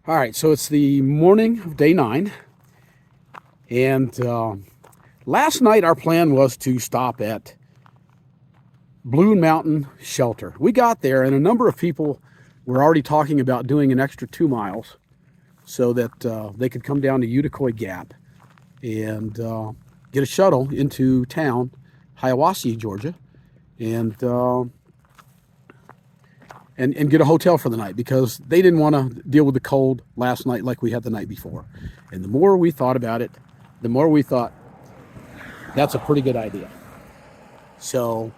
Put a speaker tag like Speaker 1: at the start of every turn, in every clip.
Speaker 1: All right, so it's the morning of day 9, and last night our plan was to stop at Blue Mountain Shelter. We got there, and a number of people were already talking about doing an extra 2 miles so that they could come down to Unicoi Gap and get a shuttle into town, Hiawassee, Georgia, and get a hotel for the night because they didn't want to deal with the cold last night like we had the night before. And the more we thought about it, the more we thought that's a pretty good idea. So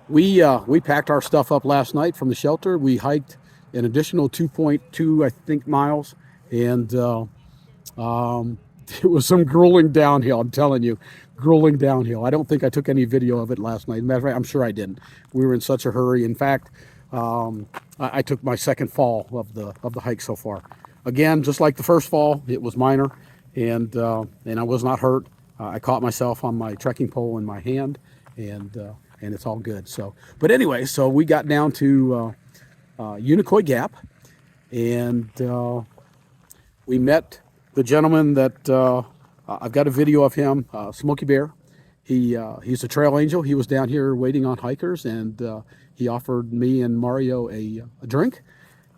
Speaker 1: we packed our stuff up last night from the shelter. We hiked an additional 2.2, I think, miles, and it was some grueling downhill. I'm telling you, grueling downhill. I don't think I took any video of it last night. Matter of fact, I'm sure I didn't. We were in such a hurry. In fact, I took my second fall of the hike so far. Again, just like the first fall, it was minor, and I was not hurt. I caught myself on my trekking pole in my hand, and it's all good. So, but anyway, so we got down to Unicoi Gap, and we met the gentleman that I've got a video of him, Smokey Bear. He's a trail angel. He was down here waiting on hikers, and he offered me and Mario a drink,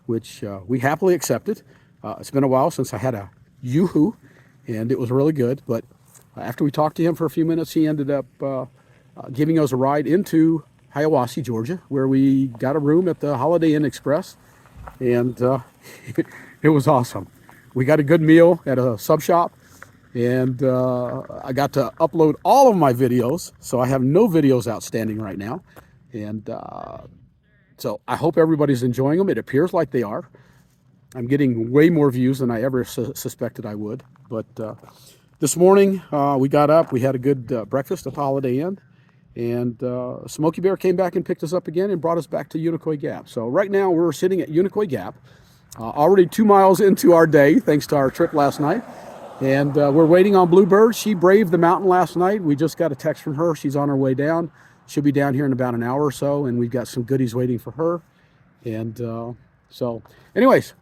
Speaker 1: which we happily accepted. It's been a while since I had a Yoo-hoo, and it was really good. But after we talked to him for a few minutes, he ended up giving us a ride into Hiawassee, Georgia, where we got a room at the Holiday Inn Express, and it was awesome. We got a good meal at a sub shop, and I got to upload all of my videos, so I have no videos outstanding right now. And so I hope everybody's enjoying them. It appears like they are. I'm getting way more views than I ever suspected I would. But this morning we got up, we had a good breakfast at the Holiday Inn, and Smokey Bear came back and picked us up again and brought us back to Unicoi Gap. So right now we're sitting at Unicoi Gap, already 2 miles into our day, thanks to our trip last night. And we're waiting on Bluebird. She braved the mountain last night. We just got a text from her. She's on her way down. She'll be down here in about an hour or so, and we've got some goodies waiting for her. And so anyways,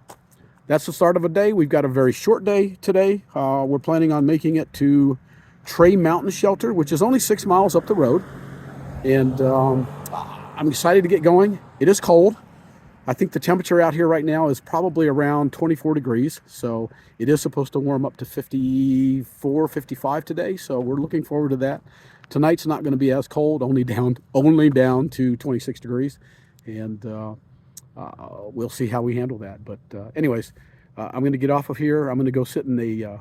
Speaker 1: that's the start of a day. We've got a very short day today. We're planning on making it to Trey Mountain Shelter, which is only 6 miles up the road. And I'm excited to get going. It is cold. I think the temperature out here right now is probably around 24 degrees. So it is supposed to warm up to 54, 55 today. So we're looking forward to that. Tonight's not going to be as cold, only down to 26 degrees. And we'll see how we handle that. But anyways, I'm going to get off of here. I'm going to go sit in the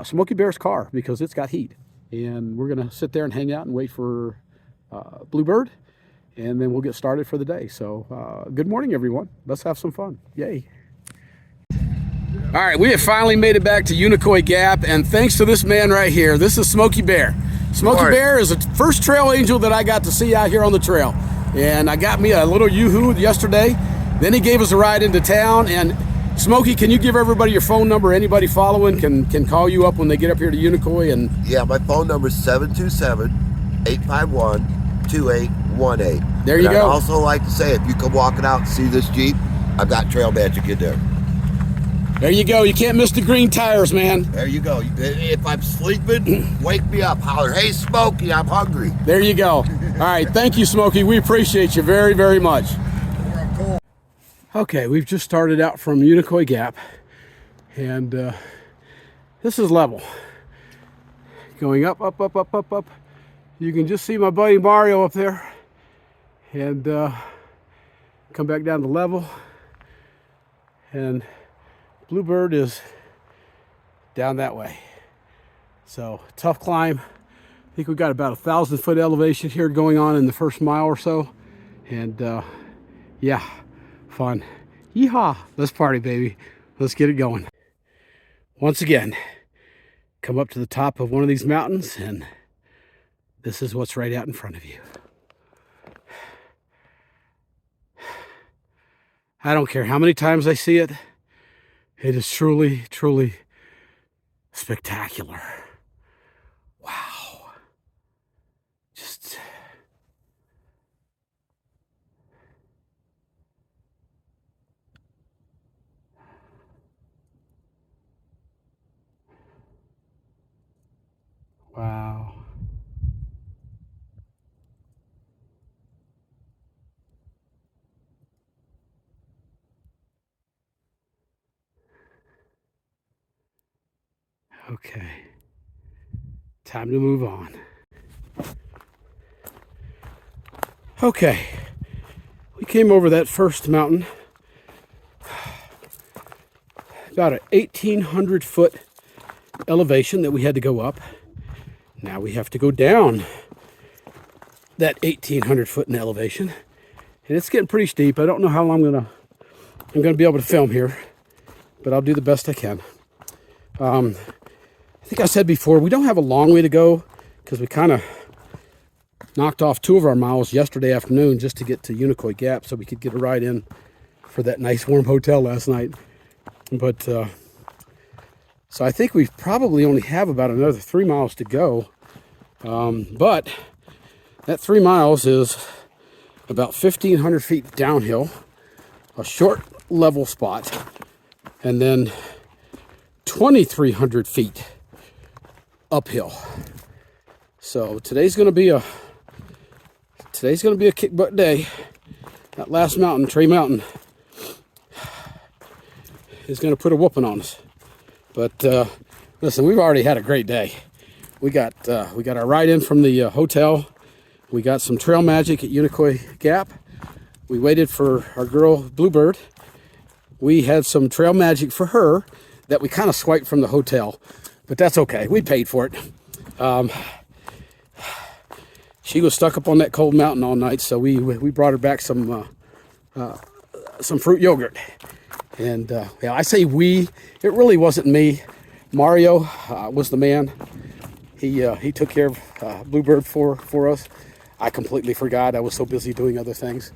Speaker 1: Smokey Bear's car because it's got heat. And we're going to sit there and hang out and wait for Bluebird. And then we'll get started for the day. So good morning, everyone. Let's have some fun. Yay. All right, we have finally made it back to Unicoi Gap, and thanks to this man right here. This is Smokey Bear. Smokey Bear is the first trail angel that I got to see out here on the trail. And I got me a little Yoo-hoo yesterday. Then he gave us a ride into town. And Smokey, can you give everybody your phone number? Anybody following can call you up when they get up here to Unicoi. And
Speaker 2: yeah, my phone number is 727-851-2818.
Speaker 1: There you go.
Speaker 2: I'd also like to say, if you come walking out and see this Jeep, I've got trail magic in there.
Speaker 1: There you go. You can't miss the green tires, man.
Speaker 2: There you go. If I'm sleeping, wake me up. Holler, hey, Smokey, I'm hungry.
Speaker 1: There you go. All right. Thank you, Smokey. We appreciate you very, very much. Okay, we've just started out from Unicoi Gap, and this is level. Going up, up, up, up, up, up. You can just see my buddy Mario up there, and come back down to level, and Bluebird is down that way. So tough climb. I think we've got about 1,000-foot elevation here going on in the first mile or so, and yeah, fun. Yeehaw! Let's party, baby. Let's get it going. Once again, come up to the top of one of these mountains, and this is what's right out in front of you. I don't care how many times I see it. It is truly, truly spectacular. Wow. Just Okay. Time to move on. Okay. We came over that first mountain. About an 1,800 foot elevation that we had to go up. Now we have to go down that 1,800 foot in elevation. And it's getting pretty steep. I don't know how long I'm gonna be able to film here, but I'll do the best I can. I think I said before, we don't have a long way to go because we kind of knocked off 2 of our miles yesterday afternoon just to get to Unicoi Gap so we could get a ride in for that nice warm hotel last night. But so I think we probably only have about another 3 miles to go. But that 3 miles is about 1,500 feet downhill, a short level spot, and then 2,300 feet uphill. So today's going to be a kick butt day. That last mountain, Trey Mountain, is going to put a whooping on us. But listen, we've already had a great day. We got our ride in from the hotel. We got some trail magic at Unicoi Gap. We waited for our girl Bluebird. We had some trail magic for her that we kind of swiped from the hotel, but that's okay. We paid for it. She was stuck up on that cold mountain all night, so we brought her back some fruit yogurt. And yeah, I say we. It really wasn't me. Mario was the man. He took care of Bluebird for us. I completely forgot. I was so busy doing other things,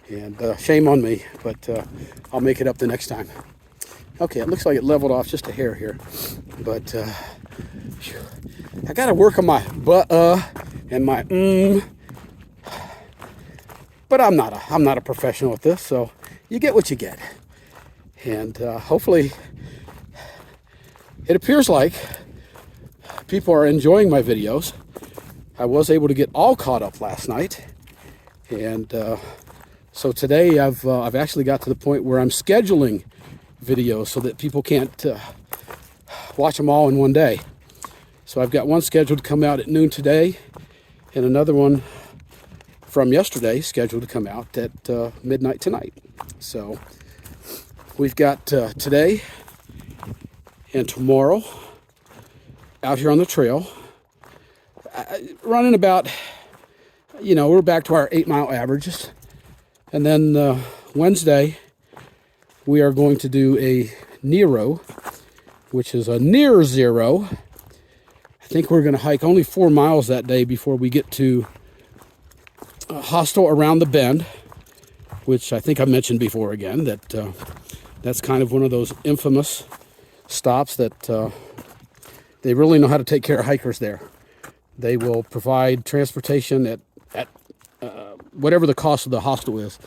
Speaker 1: and shame on me. But I'll make it up the next time. Okay, it looks like it leveled off just a hair here, but I got to work on my and my but I'm not a professional at this, so you get what you get. And hopefully it appears like people are enjoying my videos. I was able to get all caught up last night, and so today I've actually got to the point where I'm scheduling videos so that people can't watch them all in one day. So I've got one scheduled to come out at noon today, and another one from yesterday scheduled to come out at midnight tonight. So we've got today and tomorrow out here on the trail, running about, we're back to our 8-mile averages. And then Wednesday, we are going to do a Nero, which is a near zero. I think we're going to hike only 4 miles that day before we get to Hostel Around the Bend, which I think I mentioned before again, that that's kind of one of those infamous stops that they really know how to take care of hikers there. They will provide transportation at whatever the cost of the hostel is.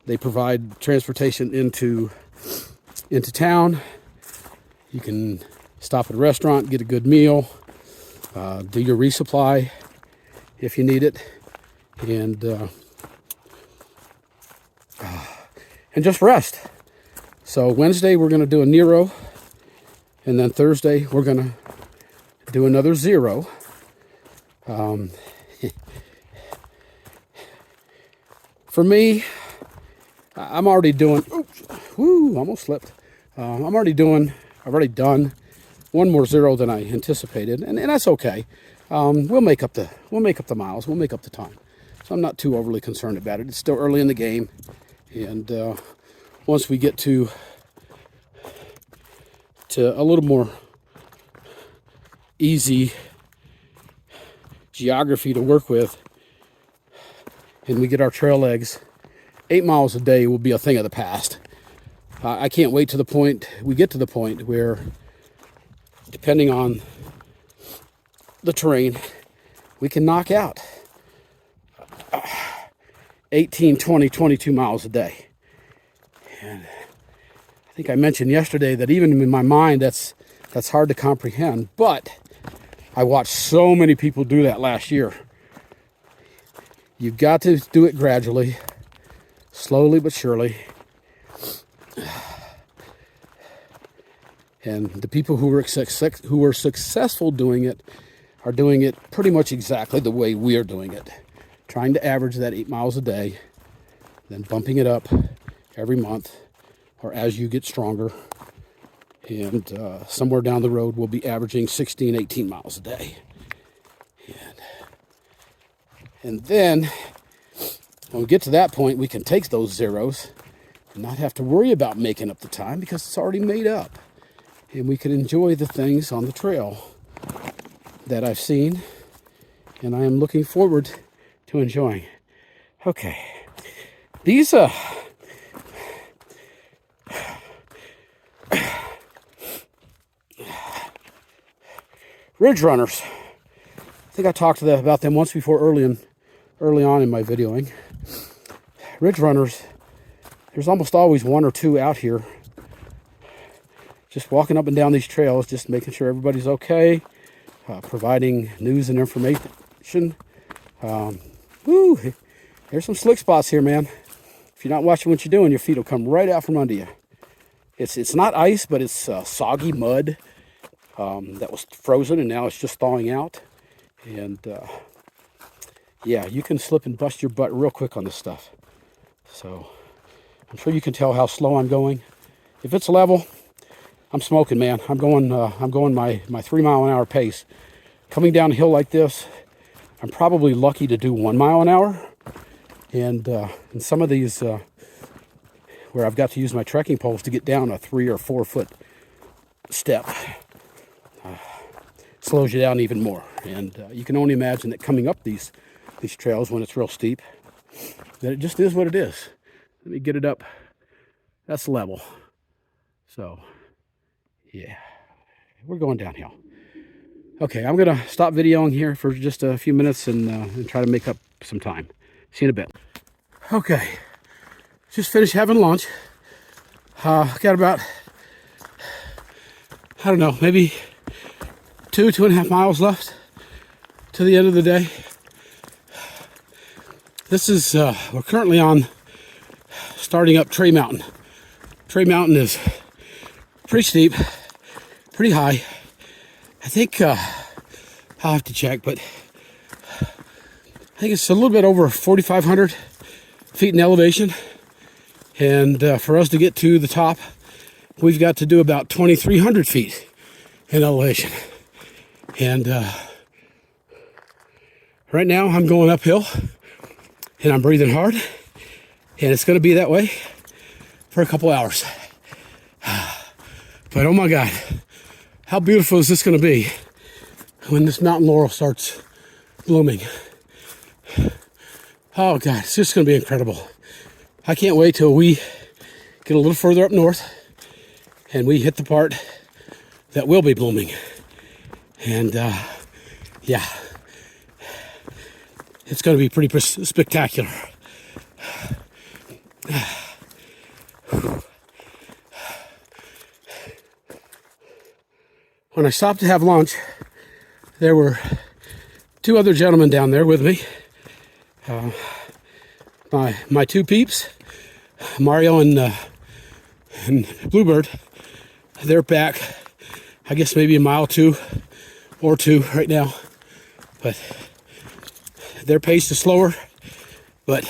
Speaker 1: They provide transportation into town. You can stop at a restaurant, get a good meal, do your resupply if you need it, and just rest. So Wednesday we're going to do a Nero, and then Thursday we're going to do another zero. For me, I'm already doing, almost slipped. I've already done one more zero than I anticipated, and that's okay. We'll make up the miles, we'll make up the time. So I'm not too overly concerned about it. It's still early in the game, and once we get to a little more easy geography to work with, and we get our trail legs, 8 miles a day will be a thing of the past. I can't wait to we get to the point where, depending on the terrain, we can knock out 18, 20, 22 miles a day. And I think I mentioned yesterday that even in my mind, that's hard to comprehend, but I watched so many people do that last year. You've got to do it gradually, slowly but surely. And the people who are successful doing it are doing it pretty much exactly the way we are doing it. Trying to average that 8 miles a day, then bumping it up every month or as you get stronger. And somewhere down the road, we'll be averaging 16, 18 miles a day. And then when we get to that point, we can take those zeros and not have to worry about making up the time because it's already made up. And we can enjoy the things on the trail that I've seen and I am looking forward to enjoying. Okay. These ridge runners, I think I talked about them once before early on in my videoing. Ridge runners, there's almost always one or two out here just walking up and down these trails, just making sure everybody's okay, providing news and information. There's some slick spots here, man. If you're not watching what you're doing, your feet will come right out from under you. It's not ice, but it's soggy mud that was frozen and now it's just thawing out. And yeah, you can slip and bust your butt real quick on this stuff. So I'm sure you can tell how slow I'm going. If it's level, I'm smoking, man. I'm going my 3 mile an hour pace. Coming down a hill like this, I'm probably lucky to do 1 mile an hour. And in some of these where I've got to use my trekking poles to get down a 3 or 4 foot step, slows you down even more. And you can only imagine that coming up these trails when it's real steep, that it just is what it is. Let me get it up. That's level. So yeah, we're going downhill. Okay, I'm gonna stop videoing here for just a few minutes and try to make up some time. See you in a bit. Okay, just finished having lunch. Got about, I don't know, maybe 2.5 miles left to the end of the day. This is, we're currently on starting up Trey Mountain. Trey Mountain is pretty steep, pretty high. I think, I'll have to check, but I think it's a little bit over 4,500 feet in elevation. And for us to get to the top, we've got to do about 2,300 feet in elevation. And right now I'm going uphill and I'm breathing hard. And it's going to be that way for a couple hours. But oh my God, how beautiful is this going to be when this mountain laurel starts blooming? Oh God, it's just going to be incredible. I can't wait till we get a little further up north and we hit the part that will be blooming. And yeah, it's going to be pretty spectacular. When I stopped to have lunch, there were 2 other gentlemen down there with me. My 2 peeps, Mario and Bluebird. They're back, I guess maybe a mile or two right now. But their pace is slower, but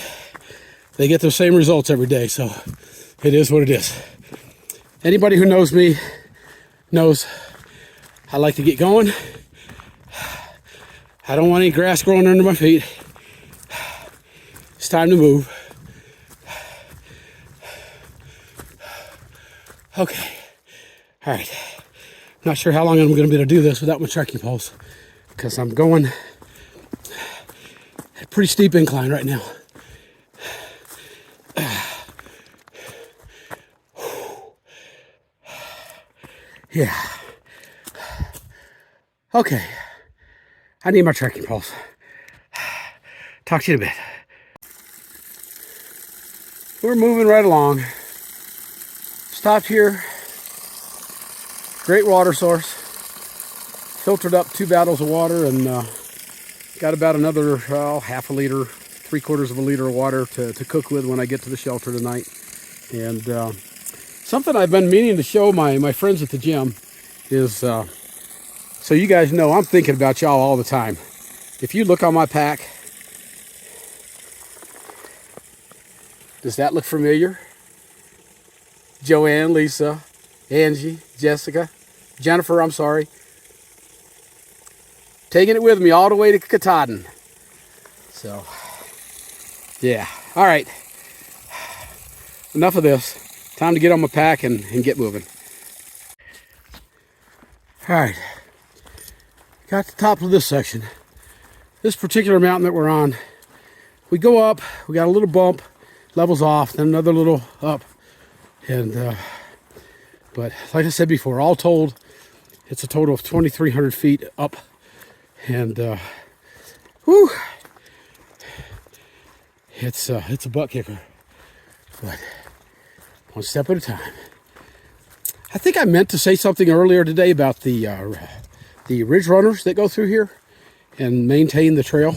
Speaker 1: they get the same results every day, so it is what it is. Anybody who knows me knows I like to get going. I don't want any grass growing under my feet. It's time to move. Okay. All right. Not sure how long I'm going to be able to do this without my trekking poles, because I'm going a pretty steep incline right now. Yeah. Okay. I need my trekking poles. Talk to you in a bit. We're moving right along. Stopped here. Great water source. Filtered up 2 bottles of water and got about another half a liter, 3/4 of a liter of water to cook with when I get to the shelter tonight. And something I've been meaning to show my friends at the gym. is so you guys know I'm thinking about y'all all the time. If you look on my pack, does that look familiar? Joanne, Lisa, Angie, Jessica, Jennifer, I'm sorry. Taking it with me all the way to Katahdin. So, yeah. All right. Enough of this. Time to get on my pack and get moving. All right. Got to the top of this section. This particular mountain that we're on, we go up, we got a little bump, levels off, then another little up. And, but like I said before, all told, it's a total of 2,300 feet up. And, whew, it's a butt kicker, but one step at a time. I think I meant to say something earlier today about the ridge runners that go through here and maintain the trail.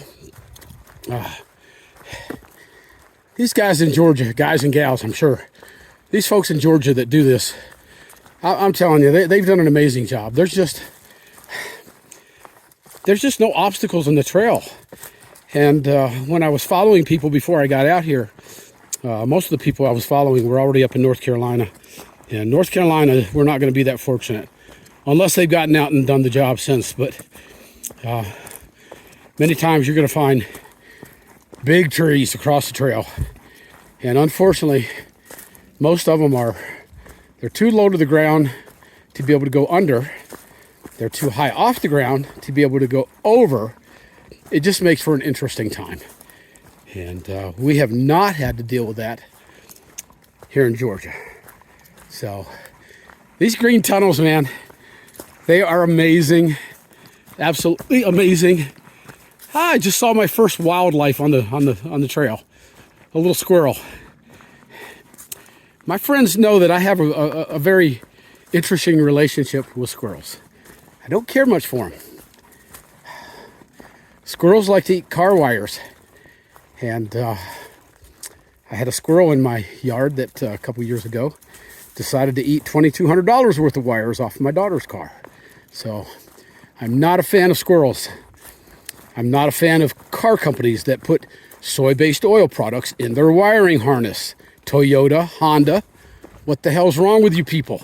Speaker 1: These guys in Georgia, guys and gals, I'm sure, these folks in Georgia that do this, I'm telling you, they've done an amazing job. There's just no obstacles in the trail. And when I was following people before I got out here, most of the people I was following were already up in North Carolina. And North Carolina, we're not going to be that fortunate unless they've gotten out and done the job since. But many times you're going to find big trees across the trail. And unfortunately, most of them they're too low to the ground to be able to go under. They're too high off the ground to be able to go over. It just makes for an interesting time. And we have not had to deal with that here in Georgia. So these green tunnels, man, they are amazing. Absolutely amazing. I just saw my first wildlife on the trail. A little squirrel. My friends know that I have a very interesting relationship with squirrels. I don't care much for them. Squirrels like to eat car wires. And I had a squirrel in my yard that a couple years ago decided to eat $2,200 worth of wires off my daughter's car. So I'm not a fan of squirrels. I'm not a fan of car companies that put soy-based oil products in their wiring harness. Toyota, Honda, what the hell's wrong with you people?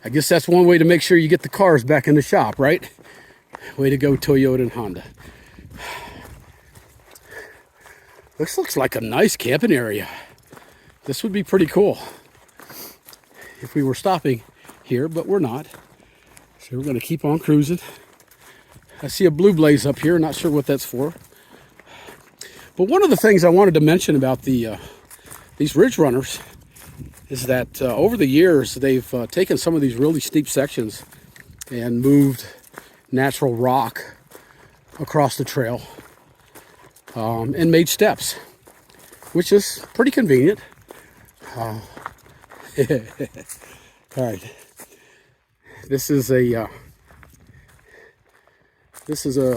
Speaker 1: I guess that's one way to make sure you get the cars back in the shop, right? Way to go, Toyota and Honda. This looks like a nice camping area. This would be pretty cool if we were stopping here, but we're not. So we're going to keep on cruising. I see a blue blaze up here. Not sure what that's for. But one of the things I wanted to mention about these ridge runners is that over the years they've taken some of these really steep sections and moved natural rock across the trail and made steps, which is pretty convenient. All right, this is a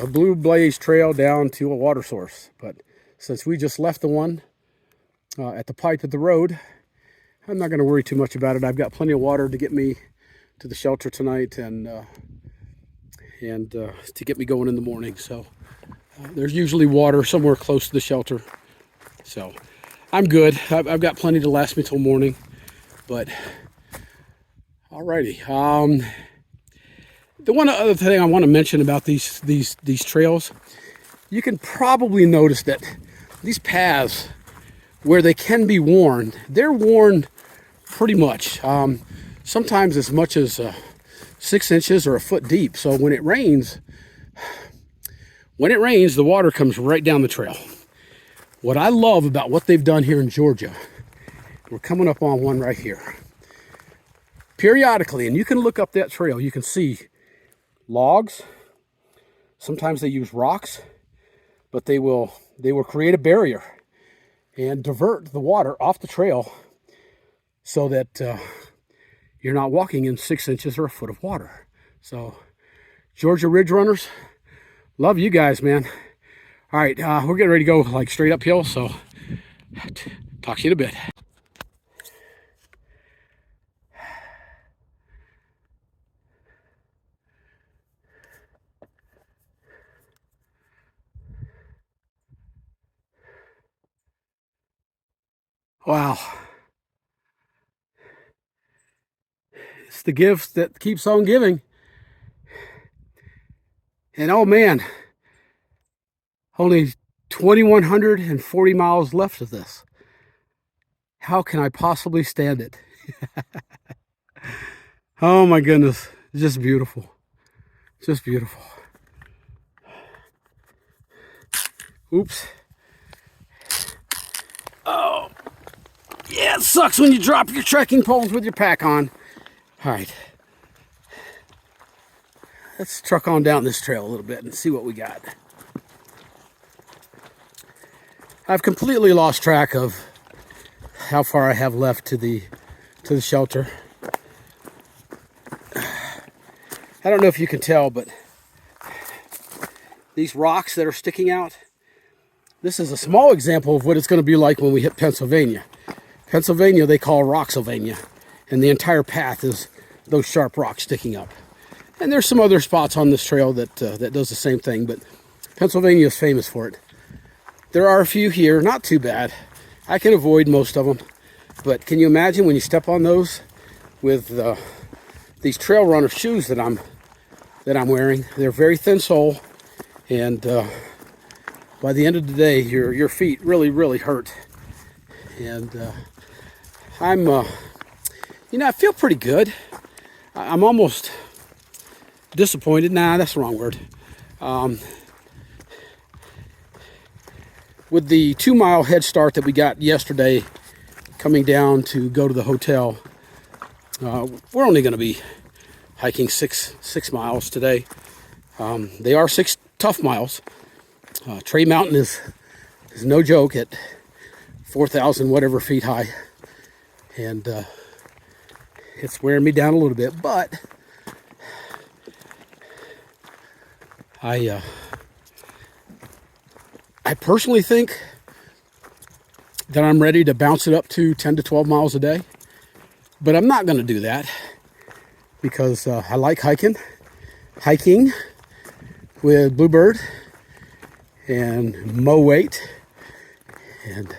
Speaker 1: blue blaze trail down to a water source, but since we just left the one at the pipe at the road, I'm not going to worry too much about it. I've got plenty of water to get me to the shelter tonight and to get me going in the morning. So there's usually water somewhere close to the shelter. So I'm good. I've got plenty to last me till morning. But alrighty. The one other thing I want to mention about these trails, you can probably notice that these paths, where they can be worn, they're worn pretty much. Sometimes as much as 6 inches or a foot deep. So when it rains, the water comes right down the trail. What I love about what they've done here in Georgia, we're coming up on one right here. Periodically, and you can look up that trail, you can see logs. Sometimes they use rocks, but they will create a barrier and divert the water off the trail so that you're not walking in 6 inches or a foot of water. So Georgia Ridge Runners, love you guys, man. All right, we're getting ready to go like straight uphill, so talk to you in a bit. Wow. It's the gift that keeps on giving. And oh man, only 2,140 miles left of this. How can I possibly stand it? Oh my goodness. It's just beautiful. Just beautiful. Oops. Oh, yeah, it sucks when you drop your trekking poles with your pack on. All right. Let's truck on down this trail a little bit and see what we got. I've completely lost track of how far I have left to the shelter. I don't know if you can tell, but these rocks that are sticking out, this is a small example of what it's going to be like when we hit Pennsylvania. Pennsylvania they call Rocksylvania, and the entire path is those sharp rocks sticking up. And there's some other spots on this trail that does the same thing, but Pennsylvania is famous for it. There are a few here, not too bad. I can avoid most of them, but can you imagine when you step on those with these trail runner shoes that I'm wearing? They're very thin sole, and by the end of the day, your feet really hurt. And I'm, I feel pretty good. I'm almost disappointed. Nah, that's the wrong word. With the 2-mile head start that we got yesterday, coming down to go to the hotel, we're only going to be hiking six miles today. They are 6 tough miles. Trey Mountain is no joke at 4,000 whatever feet high, and it's wearing me down a little bit. But I personally think that I'm ready to bounce it up to 10 to 12 miles a day, but I'm not going to do that because I like hiking with Bluebird and Mo Weight, and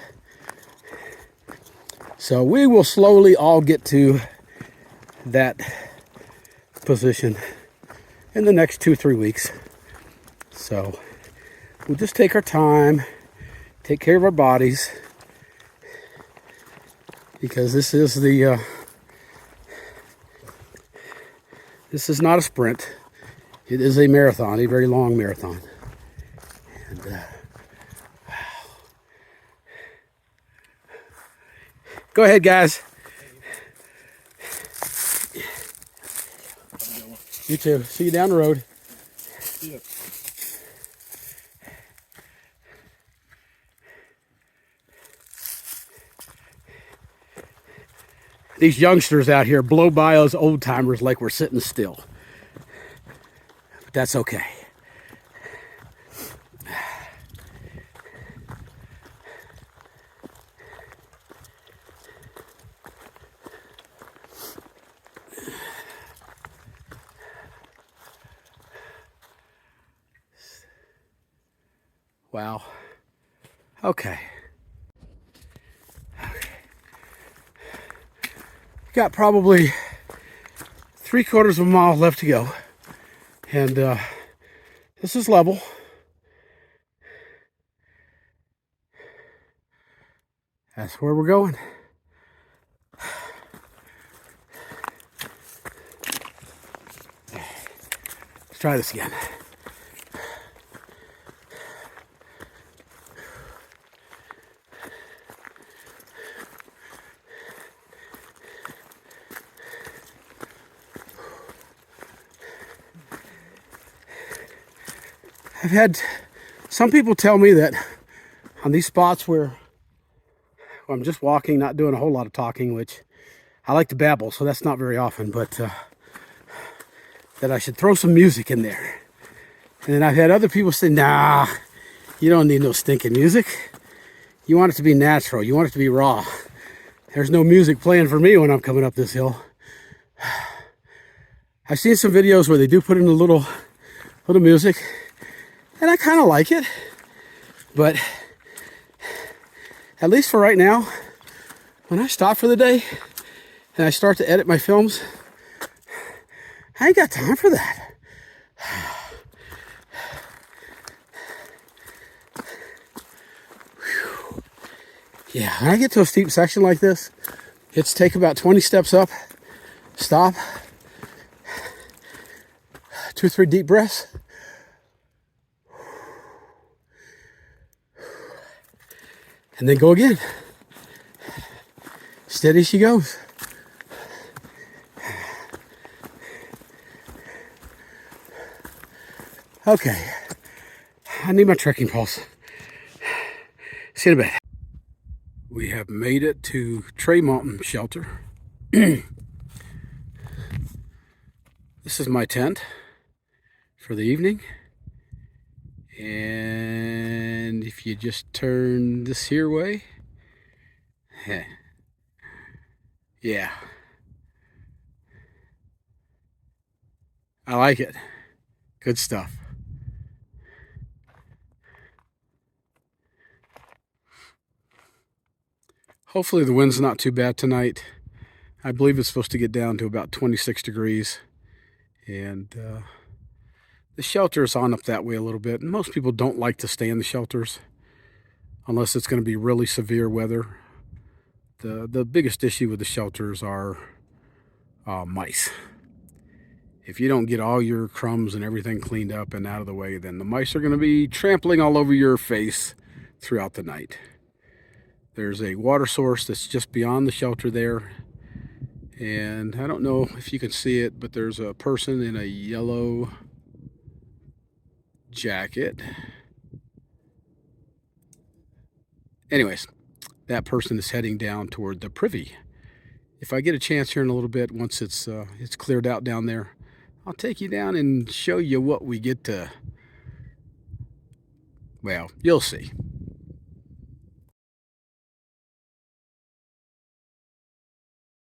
Speaker 1: so we will slowly all get to that position in the next 2-3 weeks. So we'll just take our time, take care of our bodies, because this is not a sprint. It is a marathon, a very long marathon. And wow. Go ahead, guys. You too. See you down the road.
Speaker 3: Yeah.
Speaker 1: These youngsters out here blow by us old timers like we're sitting still. But that's okay. Wow. Okay. Got probably 3/4 of a mile left to go, and this is level. That's where we're going. Let's try this again. I've had some people tell me that on these spots where I'm just walking, not doing a whole lot of talking, which I like to babble, so that's not very often, but that I should throw some music in there. And then I've had other people say, nah, you don't need no stinking music. You want it to be natural. You want it to be raw. There's no music playing for me when I'm coming up this hill. I've seen some videos where they do put in a little music, and I kind of like it, but at least for right now, when I stop for the day and I start to edit my films, I ain't got time for that. Yeah, when I get to a steep section like this, it's take about 20 steps up, stop, 2 or 3 deep breaths, and then go again. Steady she goes. Okay, I need my trekking pulse. See you in a bit. We have made it to Trey Mountain Shelter. This is my tent for the evening. And if you just turn this here way, yeah, I like it. Good stuff. Hopefully the wind's not too bad tonight. I believe it's supposed to get down to about 26 degrees. And the shelter is on up that way a little bit. And most people don't like to stay in the shelters unless it's going to be really severe weather. The biggest issue with the shelters are mice. If you don't get all your crumbs and everything cleaned up and out of the way, then the mice are going to be trampling all over your face throughout the night. There's a water source that's just beyond the shelter there. And I don't know if you can see it, but there's a person in a yellow jacket. Anyways, that person is heading down toward the privy. If I get a chance here in a little bit, once it's cleared out down there, I'll take you down and show you what we get to. Well, you'll see.